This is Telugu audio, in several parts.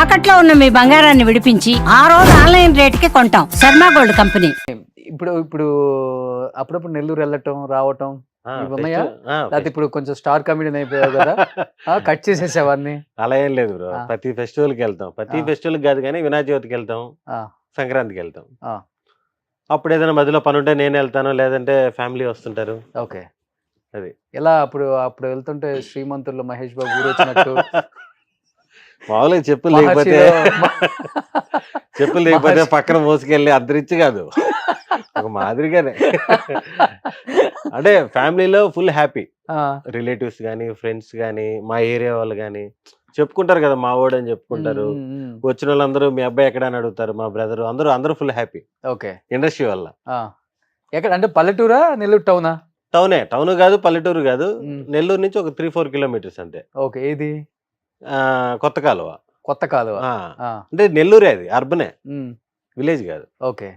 తాకట్లో ఉన్న మీ బంగారాన్ని విడిపించి ఆ రోజు ఆన్లైన్ రేటుకి కొంటాం. Sharma gold company. ఇప్పుడు ఇప్పుడు అప్పుడప్పుడు నెల్లూరు వెళ్ళటం రావటం ఇవి ఉన్నాయా? లేకపోతే ఇప్పుడు కొంచెం స్టార్ కామెడీని అయిపోయావు కదా, కట్ చేసేసావన్నీ? అలా ఏం లేదు బ్రో. ప్రతి ఫెస్టివల్ కి వెళ్తాం. ప్రతి ఫెస్టివల్ కాదు కానీ వినాయక చవితికి వెళ్తాం, సంక్రాంతికి వెళ్తాం. అప్పుడు ఏదైనా మధ్యలో పని ఉంటే నేను వెళ్తాను, లేదంటే ఫ్యామిలీ వస్తుంటారు. ఓకే, అది ఎలా అప్పుడు అప్పుడు వెళ్తుంటే శ్రీమంతుల్లో మహేష్ బాబు ఊరు వచ్చినట్టు మామూలుగా చెప్పులు లేకపోతే చెప్పులు లేకపోతే పక్కన మోసుకెళ్ళి అంతరించి కాదు, ఒక మాదిరిగానే. అంటే ఫ్యామిలీలో ఫుల్ హ్యాపీ. రిలేటివ్స్ కానీ ఫ్రెండ్స్ కానీ మా ఏరియా వాళ్ళు కానీ చెప్పుకుంటారు కదా, మా వాడు అని చెప్పుకుంటారు. వచ్చిన వాళ్ళందరూ మీ అబ్బాయి ఎక్కడ అని అడుగుతారు, మా బ్రదర్, అందరూ అందరూ ఫుల్ హ్యాపీ. ఓకే, ఇండస్ట్రీ వల్ల. ఎక్కడ అంటే పల్లెటూరా నెల్లూరు టౌనా? టౌనే, టౌన్ కాదు పల్లెటూరు కాదు, నెల్లూరు నుంచి ఒక 3-4 కిలోమీటర్స్ అంతే. ఓకే, ఏది? కొత్త కాలువ. కొత్త కాలువ అంటే నెల్లూరే, అది అర్బనే, విలేజ్ కాదు. ఓకే,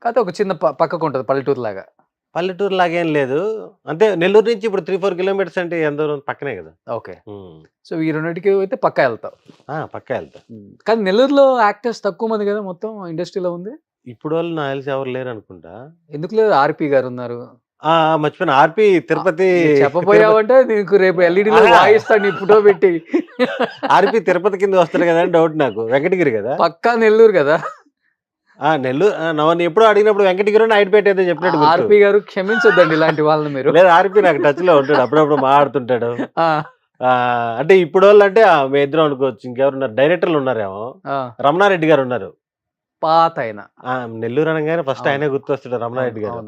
కాకపోతే ఒక చిన్న పక్కకు ఉంటుంది పల్లెటూరు లాగా. పల్లెటూరు లాగేం లేదు, అంటే నెల్లూరు నుంచి ఇప్పుడు 3-4 కిలోమీటర్స్ అంటే ఎంత దూరం, పక్కనే కదా. ఓకే, సో ఈ రెండింటికి అయితే పక్కా వెళ్తావు. పక్కా వెళ్తా. కానీ నెల్లూరులో యాక్టర్స్ తక్కువ మంది కదా మొత్తం ఇండస్ట్రీలో ఉంది. ఇప్పుడు వాళ్ళు నాకు తెలిసి ఎవరు లేరు అనుకుంటా. ఎందుకు లేదు? ఆర్పి గారు ఉన్నారు. మర్చిపోయిన, ఆర్పి తిరుపతి. చెప్పపోయావంటే నీకు రేపు ఎల్ఈడిలో వాయిస్తాను నీ ఫోటో పెట్టి. ఆర్పి తిరుపతి కింద వస్తారు కదా అని డౌట్ నాకు. వెంకటగిరి కదా, పక్కా నెల్లూరు కదా. నెల్లూరు. నన్ను ఎప్పుడు అడిగినప్పుడు వెంకటగిరి నాయుడుపేట ఏదో చెప్పినట్టు. ఆర్పి గారు క్షమించొద్దండి ఇలాంటి వాళ్ళని మీరు. లేదు, ఆర్పి నాకు టచ్ లో ఉంటాడు, అప్పుడప్పుడు మాట్లాడుతుంటాడు. అంటే ఇప్పుడు వాళ్ళు అంటే మీ ఇద్దరం అనుకోవచ్చు. ఇంకెవరున్నారు? డైరెక్టర్లు ఉన్నారేమో. రమణారెడ్డి గారు ఉన్నారు, పాత ఆయన. నెల్లూరు అనగానే ఫస్ట్ ఆయనే గుర్తొస్తాడు, రమణారెడ్డి గారు.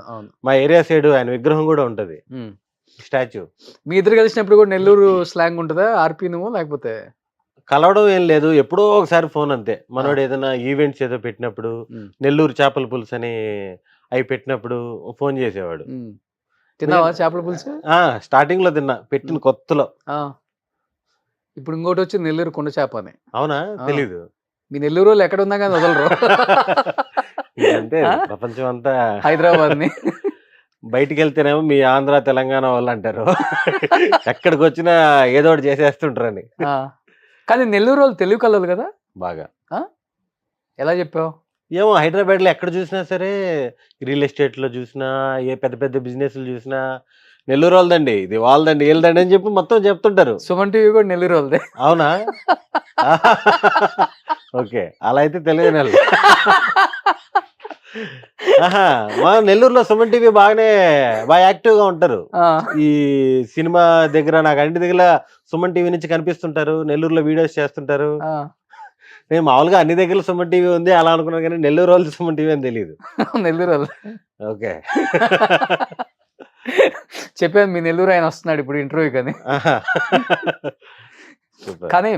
మా ఏరియా సైడ్ ఆయన విగ్రహం కూడా ఉంటది, స్టాచ్యూ. మీ ఇద్దరు కలిసినప్పుడు కూడా నెల్లూరు స్లాంగ్ ఉంటుందా ఆర్పి నువ్వు? లేకపోతే కలవడం ఏం లేదు, ఎప్పుడో ఒకసారి ఫోన్ అంతే. మనోడు ఏదైనా ఈవెంట్స్ ఏదో పెట్టినప్పుడు, నెల్లూరు చేపల పులుసు అని అవి పెట్టినప్పుడు ఫోన్ చేసేవాడు. తిన్నావా చేపల పులుసు? స్టార్టింగ్ లో తిన్నా, పెట్టిన కొత్తలో. ఇప్పుడు ఇంకోటి వచ్చి నెల్లూరు కొండ చేప అని. అవునా? తెలీదు. మీ నెల్లూరు వాళ్ళు ఎక్కడ ఉన్నా కానీ వదలరు. అంటే ప్రపంచం అంతా హైదరాబాద్ ని బయటికి వెళ్తేనేమో మీ ఆంధ్ర తెలంగాణ వాళ్ళు అంటారు, ఎక్కడికి వచ్చినా ఏదో ఒకటి చేసేస్తుంటారని. కానీ నెల్లూరు వాళ్ళు తెలుగు కలలు కదా బాగా. ఎలా చెప్పావు? ఏమో, హైదరాబాద్ లో ఎక్కడ చూసినా సరే, రియల్ ఎస్టేట్ లో చూసినా, ఏ పెద్ద పెద్ద బిజినెస్లు చూసినా నెల్లూరు వాళ్ళదండి, ఇది వాళ్ళదండి, వీళ్ళదండి అని చెప్పి మొత్తం చెప్తుంటారు. సుమన్ టీవీ కూడా నెల్లూరు వాళ్ళదే. అవునా? ఓకే, అలా అయితే తెలియదు. మా నెల్లూరులో సుమన్ టీవీ బాగా యాక్టివ్ గా ఉంటారు. ఈ సినిమా దగ్గర నాకు అన్నిటి దగ్గర సుమన్ టీవీ నుంచి కనిపిస్తుంటారు, నెల్లూరులో వీడియోస్ చేస్తుంటారు. నేను మామూలుగా అన్ని దగ్గర సుమన్ టీవీ ఉంది అలా అనుకున్నాను, కానీ నెల్లూరు వాళ్ళు సుమన్ టీవీ అని తెలియదు. నెల్లూరు వాళ్ళు. ఓకే, చెప్పాను మీ నెల్లూరు ఆయన వస్తున్నాడు ఇప్పుడు ఇంటర్వ్యూ కానీ. కానీ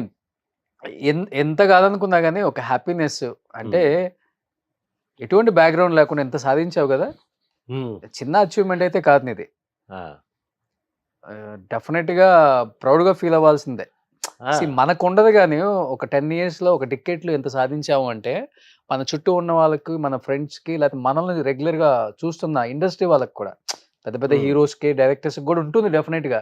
ఎంత కాదనుకున్నా కానీ ఒక హ్యాపీనెస్ అంటే, ఎటువంటి బ్యాక్గ్రౌండ్ లేకుండా ఎంత సాధించావు కదా. చిన్న అచీవ్మెంట్ అయితే కాదు నీది. డెఫినెట్ గా ప్రౌడ్ గా ఫీల్ అవ్వాల్సిందే. మనకు ఉండదు కానీ ఒక 10 years లో ఒక డికెట్ లో ఎంత సాధించాము అంటే, మన చుట్టూ ఉన్న వాళ్ళకి, మన ఫ్రెండ్స్ కి, లేకపోతే మనల్ని రెగ్యులర్ గా చూస్తున్న ఇండస్ట్రీ వాళ్ళకి కూడా, పెద్ద పెద్ద హీరోస్ కి, డైరెక్టర్స్ కూడా ఉంటుంది డెఫినెట్ గా.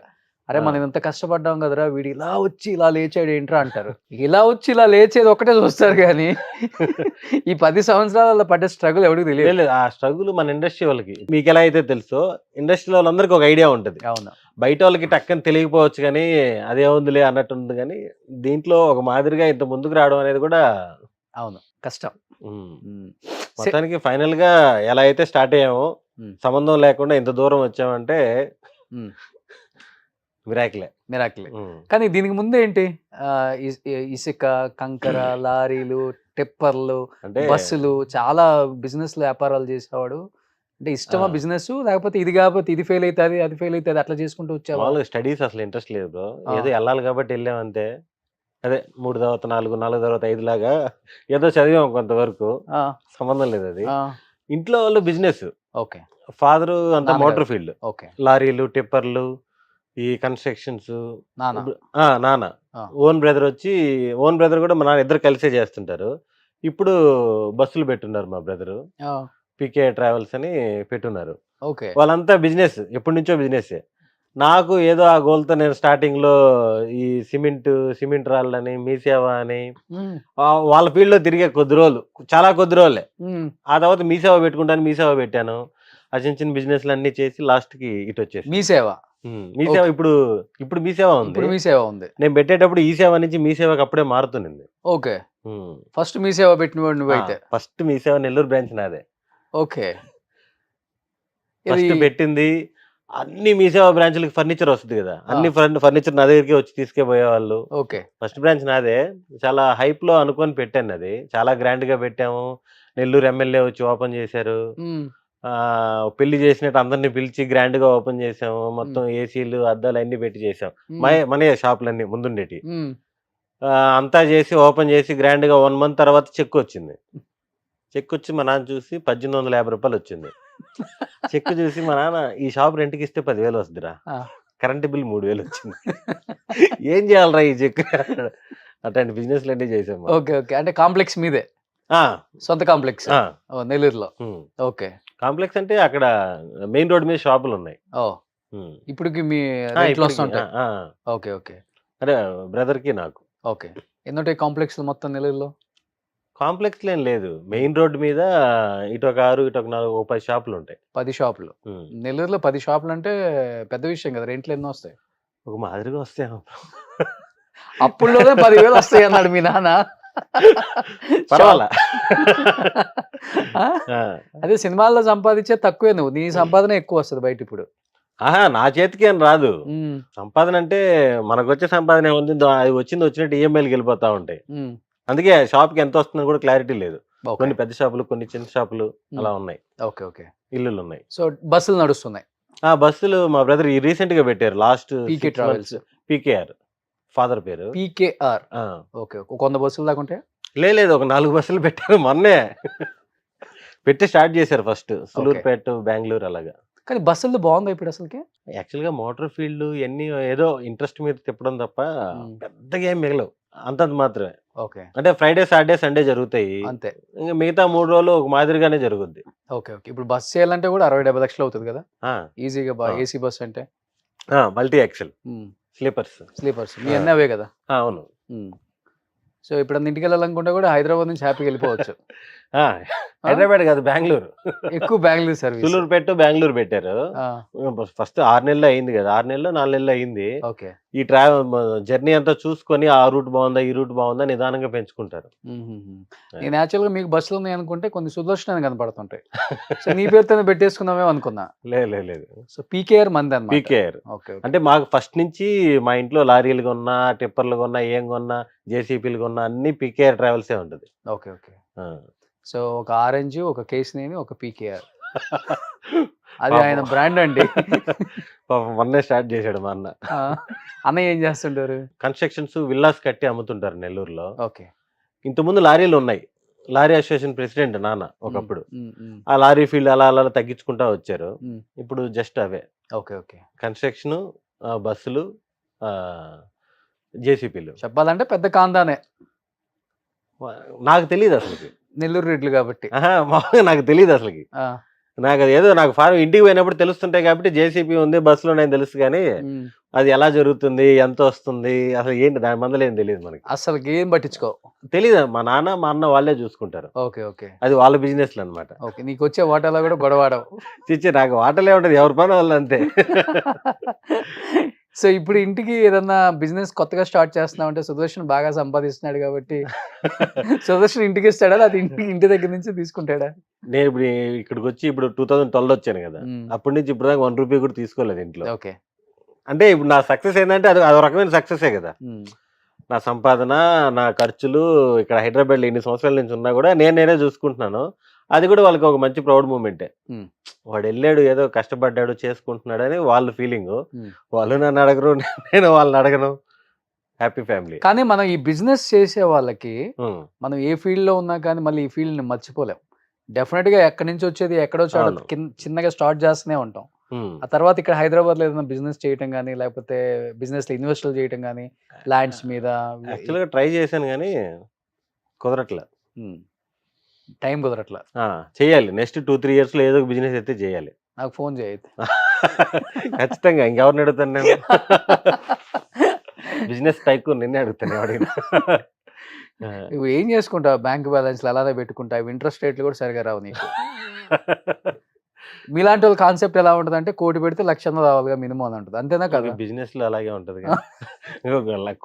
అరే మనం ఎంత కష్టపడ్డాం కదరా, వీడు ఇలా వచ్చి ఇలా లేచాడు ఏంట్రా అంటారు. ఇలా వచ్చి ఇలా లేచేది ఒకటే చూస్తారు కానీ ఈ 10 సంవత్సరాలలో పడ్డ స్ట్రగుల్ ఎవరికి తెలియదు. ఆ స్ట్రగుల్ మన ఇండస్ట్రీ వాళ్ళకి, మీకు ఎలా అయితే తెలుసో ఇండస్ట్రీ వాళ్ళందరికీ ఒక ఐడియా ఉంటుంది. అవును, బయట వాళ్ళకి టక్కని తెలియకపోవచ్చు కానీ అదే ఉందిలే అన్నట్టు ఉంది. కానీ దీంట్లో ఒక మాదిరిగా ఇంత ముందుకు రావడం అనేది కూడా అవును కష్టం. మొత్తానికి ఫైనల్ గా ఎలా అయితే స్టార్ట్ అయ్యామో, సంబంధం లేకుండా ఇంత దూరం వచ్చామంటే మిరాకిలే. కానీ దీనికి ముందు ఏంటి? ఇసుక, కంకర, లారీలు, టిప్పర్లు, బస్సులు, చాలా బిజినెస్ వ్యాపారాలు చేసేవాడు. అంటే ఇష్టమా బిజినెస్, లేకపోతే ఇది కాకపోతే ఇది ఫెయిల్ అవుతుంది, అది ఫెయిల్ అవుతుంది, అట్లా చేసుకుంటూ వచ్చావు? స్టడీస్ అసలు ఇంట్రెస్ట్ లేదు బ్రో, ఏదో వెళ్ళాలి కాబట్టి వెళ్ళామంతే. అదే 3 తర్వాత 4, 4 తర్వాత 5 లాగా ఏదో చదివాం కొంతవరకు, సంబంధం లేదు అది. ఇంట్లో వాళ్ళు బిజినెస్. ఓకే, ఫాదర్ అంతా మోటార్ ఫీల్డ్, లారీలు, టిప్పర్లు, ఈ కన్స్ట్రక్షన్స్. నాన్న ఓన్ బ్రదర్ కూడా మా నాన్న ఇద్దరు కలిసే చేస్తుంటారు. ఇప్పుడు బస్సులు పెట్టున్నారు మా బ్రదరు, పీకే ట్రావెల్స్ అని పెట్టున్నారు. వాళ్ళంతా బిజినెస్, ఎప్పటి నుంచో బిజినెస్. నాకు ఏదో ఆ గోల్తో నేను స్టార్టింగ్లో ఈ సిమెంట్ రాళ్ళని మీసేవ అని వాళ్ళ ఫీల్డ్లో తిరిగే కొద్ది రోజులు, చాలా కొద్ది రోజులే. ఆ తర్వాత మీసేవ పెట్టుకుంటాను, మీసేవ పెట్టాను. ఆ చిన్న చిన్న బిజినెస్లు అన్ని చేసి లాస్ట్కి ఇటు వచ్చేసి మీ సేవ మీసేవ. ఇప్పుడు మీసేవ ఉంది. ఇప్పుడు మీ సేవ ఉంది. నేను పెట్టేటప్పుడు ఈ సేవ నుంచి మీ సేవకి అప్పుడే మారుతుంది. ఓకే, ఫస్ట్ మీ సేవ పెట్టినవాడు నువ్వైతే. ఫస్ట్ మీ సేవ నెల్లూరు బ్రాంచ్ నాదే. ఓకే, ఫస్ట్ పెట్టింది అన్ని మీ సేవ బ్రాంచ్లకి ఫర్నిచర్ వస్తుంది కదా, అన్ని ఫర్నిచర్ నా దగ్గరికి వచ్చి తీసుకుపోయేవాళ్ళు. ఓకే, ఫస్ట్ బ్రాంచ్ నాదే. చాలా హైప్ లో అనుకొని పెట్టాను, అది చాలా గ్రాండ్ గా పెట్టాము. నెల్లూరు ఎమ్మెల్యే వచ్చి ఓపెన్ చేశారు. పెళ్లి చేసినట్టు అందరిని పిలిచి గ్రాండ్ గా ఓపెన్ చేసాము. మొత్తం ఏసీలు అద్దాలు అన్ని పెట్టి చేసాం. మన షాపులన్నీ ముందుండేటి అంతా చేసి ఓపెన్ చేసి గ్రాండ్ గా 1 month తర్వాత చెక్ వచ్చింది. చెక్ వచ్చి మా నాన్న చూసి 1850 రూపాయలు వచ్చింది. చెక్ చూసి మా నాన్న, ఈ షాప్ రెంట్కి ఇస్తే 10,000 వస్తుందిరా, కరెంట్ బిల్ 3,000 వచ్చింది, ఏం చేయాలరా ఈ చెక్. అట్లాంటి బిజినెస్ అన్నీ చేసాం. ఓకే ఓకే, అంటే కాంప్లెక్స్ మీదే, సొంత కాంప్లెక్స్ నెల్లూరులో. ఓకే, కాంప్లెక్స్ అంటే అక్కడ మెయిన్ రోడ్ మీద షాపులు ఉన్నాయి. ఇప్పటికి మీ వస్తుంటాయి. ఓకే ఓకే, అదే బ్రదర్ కి నాకు. ఓకే, ఎన్నుంటాయి కాంప్లెక్స్ మొత్తం నెల్లూరులో? కాంప్లెక్స్ ఏం లేదు, మెయిన్ రోడ్ మీద ఇటు ఒక 6 ఇటు ఒక 4 10 షాపులు ఉంటాయి. 10 షాపులు నెల్లూరులో? 10 షాపులు అంటే పెద్ద విషయం కదా. రెంట్లు ఎన్నో వస్తాయి? ఒక మాదిరిగా వస్తాయి. అప్పుడులోనే 10,000 వస్తాయి అన్నాడు మీ నాన్న. పర్వాలా. అదే సినిమాల్లో సంపాదించే తక్కువే, నువ్వు నీ సంపాదన ఎక్కువ వస్తుంది బయట ఇప్పుడు. నా చేతికి ఏం రాదు సంపాదన. అంటే మనకు వచ్చే సంపాదన ఏముంది, అది వచ్చినట్టు ఈఎంఐలు వెళ్ళిపోతా ఉంటాయి. అందుకే షాప్కి ఎంత వస్తుందని కూడా క్లారిటీ లేదు. కొన్ని పెద్ద షాపులు, కొన్ని చిన్న షాపులు అలా ఉన్నాయి. ఓకే ఓకే, ఇల్లులు ఉన్నాయి. సో బస్సులు నడుస్తున్నాయి? బస్సులు మా బ్రదర్ రీసెంట్ గా పెట్టారు, లాస్ట్ పీకే ట్రావెల్స్. పీకేఆర్ ఫాదర్ పేరు. పీకేఆర్. ఓకే, 100 బస్సులు దాకా ఉంటాయి? లేదు, ఒక 4 బస్సులు పెట్టారు మొన్నే. పెట్టి స్టార్ట్ చేశారు ఫస్ట్ సులూరుపేట, బెంగళూరు అలాగా. కానీ బస్సులు బాగుంది ఇప్పుడు అసలుకి. యాక్చువల్ గా మోటార్ ఫీల్డ్ ఇవన్నీ ఏదో ఇంట్రెస్ట్ మీద తిప్పడం తప్ప పెద్దగా ఏం మిగలవు, అంతంత మాత్రమే. ఓకే, అంటే ఫ్రైడే, సాటర్డే, సండే జరుగుతాయి అంతే. ఇంకా మిగతా 3 రోజులు ఒక మాదిరిగానే జరుగుద్ది. ఓకే ఓకే, ఇప్పుడు బస్ చేయాలంటే కూడా 60-70 లక్షలు అవుతుంది కదా ఈజీగా. ఏసీ బస్ అంటే మల్టీ ఎక్సెల్ స్లీపర్స్. మీ అన్నీ అవే కదా? అవును. సో ఇప్పుడు ఇంటికి వెళ్ళాలనుకుంటే కూడా హైదరాబాద్ నుంచి హ్యాపీగా వెళ్ళిపోవచ్చు. హైదరాబాద్ కాదు, బెంగళూరు. ఎక్కువ బెంగళూరు సర్వీస్. సులూరుపేట, బెంగళూరు పెట్టారు. ఫస్ట్ 6 నెలలు అయింది కదా, 6 నెలలు 4 నెలలు అయింది. ఓకే, ఈ జర్నీ అంతా చూసుకొని ఆ రూట్ బాగుందా, ఈ రూట్ బాగుందా నిదానంగా పెంచుకుంటారు. నేను యాక్చువల్ గా మీకు బస్సులు ఉన్నాయి అనుకుంటే కొన్ని సుదర్శన కనపడుతుంటాయి. సో నీ పేరుతోనే పెట్టేసుకుందామే అనుకున్నా. లేదు. సో పీకేఆర్ మంది అన్నమాట. పీకేఆర్ అంటే మాకు ఫస్ట్ నుంచి మా ఇంట్లో లారీలు కొన్నా, టిప్పర్లు కొన్నా, ఏం కొన్నా, జేసీపీలు కొన్నా అన్ని పీకేఆర్ ట్రావెల్సే ఉంటుంది. ఓకే ఓకే, సో ఒక ఆరెంజ్, ఒక కేసీనేని, ఒక పీకేఆర్, అది ఆయన బ్రాండ్ అండి. మొన్నే స్టార్ట్ చేశాడు మా అన్న. అన్నయ్య ఏం చేస్తుంటారు? కన్స్ట్రక్షన్స్, విల్లాస్ కట్టి అమ్ముతుంటారు నెల్లూరులో. ఓకే, ఇంతకుముందు లారీలు ఉన్నాయి. లారీ అసోసియేషన్ ప్రెసిడెంట్ నాన్న ఒకప్పుడు. ఆ లారీ ఫీల్డ్ అలా అలా తగ్గించుకుంటా వచ్చారు. ఇప్పుడు జస్ట్ అవే. ఓకే ఓకే, కన్స్ట్రక్షన్, బస్సులు, జేసీపీలు. చెప్పాలంటే పెద్ద కాందానే. నాకు తెలియదు అసలుకి, నెల్లూరు రెడ్లు కాబట్టి. మామూలుగా నాకు తెలియదు అసలుకి. నాకు అది ఏదో నాకు ఫారం ఇంటికి పోయినప్పుడు తెలుస్తుంటాయి కాబట్టి జేసీపీ ఉంది, బస్సులు ఉన్నాయని తెలుసు. కానీ అది ఎలా జరుగుతుంది, ఎంత వస్తుంది, అసలు ఏంటి దాని మందలు ఏం తెలియదు మనకి. అసలు ఏం పట్టించుకో తెలీదు. మా నాన్న, మా అన్న వాళ్ళే చూసుకుంటారు. ఓకే ఓకే, అది వాళ్ళ బిజినెస్లు అనమాట. ఓకే, నీకు వచ్చే వాటాలో కూడా గొడవాడవు? చిచ్చి, నాకు వాటలే ఉంటది, ఎవరి పని వాళ్ళు అంతే. సో ఇప్పుడు ఇంటికి ఏదన్నా బిజినెస్ కొత్తగా స్టార్ట్ చేస్తున్నావు అంటే సుదర్శన్ బాగా సంపాదిస్తున్నాడు కాబట్టి సుదర్శన్ ఇంటికి ఇస్తాడా, అది ఇంటి దగ్గర నుంచి తీసుకుంటాడా? నేను ఇప్పుడు ఇక్కడికి వచ్చి ఇప్పుడు 2012 వచ్చాను కదా, అప్పటి నుంచి ఇప్పుడు దాకా 1 రూపీ కూడా తీసుకోలేదు ఇంట్లో. ఓకే, అంటే ఇప్పుడు నా సక్సెస్ ఏంటంటే అది రకమైన సక్సెసే కదా. నా సంపాదన, నా ఖర్చులు ఇక్కడ హైదరాబాద్లో ఎన్ని సంవత్సరాల నుంచి ఉన్నా కూడా నేనే చూసుకుంటున్నాను. అది కూడా వాళ్ళకి ఒక మంచి ప్రౌడ్ మూమెంటే. వాడు వెళ్ళాడు, ఏదో కష్టపడ్డాడు, చేసుకుంటున్నాడు అని వాళ్ళ ఫీలింగ్. వాళ్ళు నన్ను అడగరు, నేను వాళ్ళని అడగను. Happy family. కానీ మనం ఈ బిజినెస్ చేసే వాళ్ళకి మనం ఏ ఫీల్డ్ లో ఉన్నా కానీ మళ్ళీ ఈ ఫీల్డ్ ని మర్చిపోలేం. డెఫినెట్ గా ఎక్కడి నుంచి వచ్చేది ఎక్కడో చిన్నగా స్టార్ట్ చేస్తూనే ఉంటాం. ఆ తర్వాత ఇక్కడ హైదరాబాద్ లో ఏదైనా బిజినెస్ చేయటం కానీ, లేకపోతే బిజినెస్ లో ఇన్వెస్ట్ చేయటం కానీ, ల్యాండ్స్ మీద యాక్చువల్గా ట్రై చేశాను కానీ కుదరట్లా, టైం కుదరట్లా. చేయాలి. నెక్స్ట్ 2-3 years లో ఏదో ఒక బిజినెస్ అయితే చేయాలి. నాకు ఫోన్ చేయదు. ఖచ్చితంగా ఇంకెవరిని అడుగుతాను నేను. బిజినెస్ టైకూన్ నిన్నే అడుగుతాను ఎవడైనా. నువ్వు ఏం చేసుకుంటావు? బ్యాంక్ బ్యాలెన్స్లు అలానే పెట్టుకుంటావు, ఇంట్రెస్ట్ రేట్లు కూడా సరిగా రావు నీకు. మీలాంటి వాళ్ళ కాన్సెప్ట్ ఎలా ఉంటుంది అంటే, కోటి పెడితే 1,00,000 రావాలిగా మినిమం అని ఉంటుంది, అంతేనా కదా? బిజినెస్ లో అలాగే ఉంటది కదా.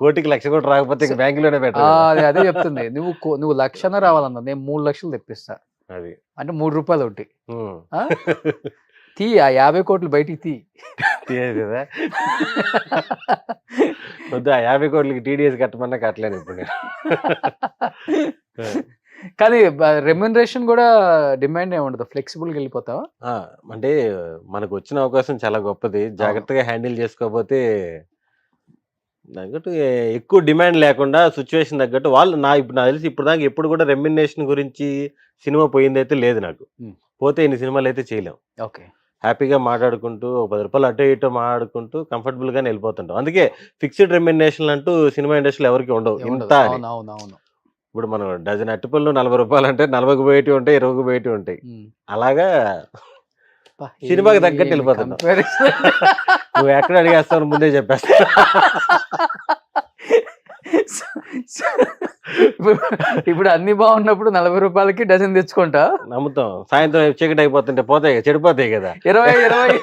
కోటికి 1,00,000 కూడా రాకపోతే బ్యాంకులోనే ఆ, పెట్టాలి. అదే చెప్తుంది. నువ్వు 1,00,000 రావాలన్నా నేను 3,00,000 తెప్పిస్తా, అది అంటే 3 రూపాయలు ఒకటి. ఉమ్. ఆ? తీ ఆ 50 కోట్లు బయటికి తీ. తీయదు కదా. వద్దు, ఆ 50 కోట్లకి టీడీఎస్ కట్టమన్నా కట్టలేను ఇప్పుడు నేను. కానీ రెమ్యునరేషన్ కూడా డిమాండ్ ఏమి ఉండదు, ఫ్లెక్సిబుల్గా వెళ్ళిపోతావా? ఆ, అంటే మనకు వచ్చిన అవకాశం చాలా గొప్పది, జాగ్రత్తగా హ్యాండిల్ చేసుకోకపోతే తగ్గట్టు ఎక్కువ డిమాండ్ లేకుండా సిచ్యువేషన్ తగ్గట్టు వాళ్ళు ఇప్పుడు నాకు తెలిసి ఇప్పుడు దాకా ఎప్పుడు కూడా రెమ్యునరేషన్ గురించి సినిమా పోయింది అయితే లేదు నాకు. ఉమ్. పోతే ఇన్ని సినిమాలు అయితే చేయలేం. ఓకే. హ్యాపీగా మాట్లాడుకుంటూ ఒక 10 రూపాయలు అటో ఇటో మాట్లాడుకుంటూ కంఫర్టబుల్ గానే వెళ్ళిపోతుంటాం. అందుకే ఫిక్స్డ్ రెమ్యునరేషన్ అంటూ సినిమా ఇండస్ట్రీలో ఎవరికి ఉండవు ఇంత అని. అవును అవును అవును. ఇప్పుడు మనం డజన్ అట్టిపళ్ళు 40 రూపాయలు అంటే 40కి పోయేటి ఉంటాయి, 20కి పోయేటి ఉంటాయి. అలాగా సినిమాకి తగ్గట్టు వెళ్ళిపోతున్నాం. నువ్వు ఎక్కడ అడిగేస్తావు ముందే చెప్పేస్తా. ఇప్పుడు అన్ని బాగున్నప్పుడు 40 రూపాయలకి డజన్ తెచ్చుకుంటా నమ్ముతాం. సాయంత్రం చీకటి అయిపోతుంటే పోతాయి కదా, చెడిపోతాయి కదా, 20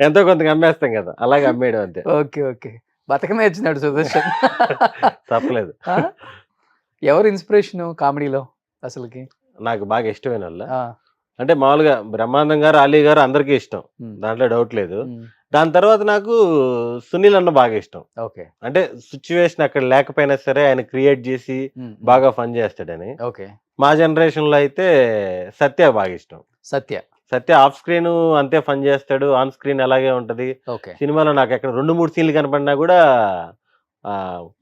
ఎంతో కొంత అమ్మేస్తాం కదా, అలాగే అమ్మేయడం అంతే. Okay okay. బతకనే వచ్చినాడు సుదర్శన్. తప్పలేదు. ఎవరు ఇన్స్పిరేషన్ కామెడీలో అసలుకి? నాకు బాగా ఇష్టమైన వాళ్ళ అంటే మామూలుగా బ్రహ్మానందం గారు, అలీ గారు అందరికీ ఇష్టం, దాంట్లో డౌట్ లేదు. దాని తర్వాత నాకు సునీల్ అన్న బాగా ఇష్టం. ఓకే. అంటే సిచ్యువేషన్ అక్కడ లేకపోయినా సరే ఆయన క్రియేట్ చేసి బాగా ఫన్ చేస్తాడని. ఓకే. మా జనరేషన్ లో అయితే సత్య బాగా ఇష్టం. సత్య ఆఫ్ స్క్రీన్ అంతే ఫన్ చేస్తాడు, ఆన్ స్క్రీన్ అలాగే ఉంటది. ఓకే. సినిమాలో నాకు ఎక్కడ 2-3 సీన్లు కనపడినా కూడా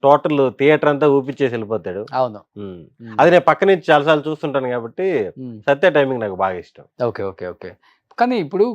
టోటల్ థియేటర్ అంతా ఊపిచ్చేసి వెళ్ళిపోతాడు. అవును. అది నేను పక్క నుంచి చాలాసార్లు చూస్తుంటాను కాబట్టి సత్య టైమింగ్ నాకు బాగా ఇష్టం. Okay okay okay. కానీ ఇప్పుడు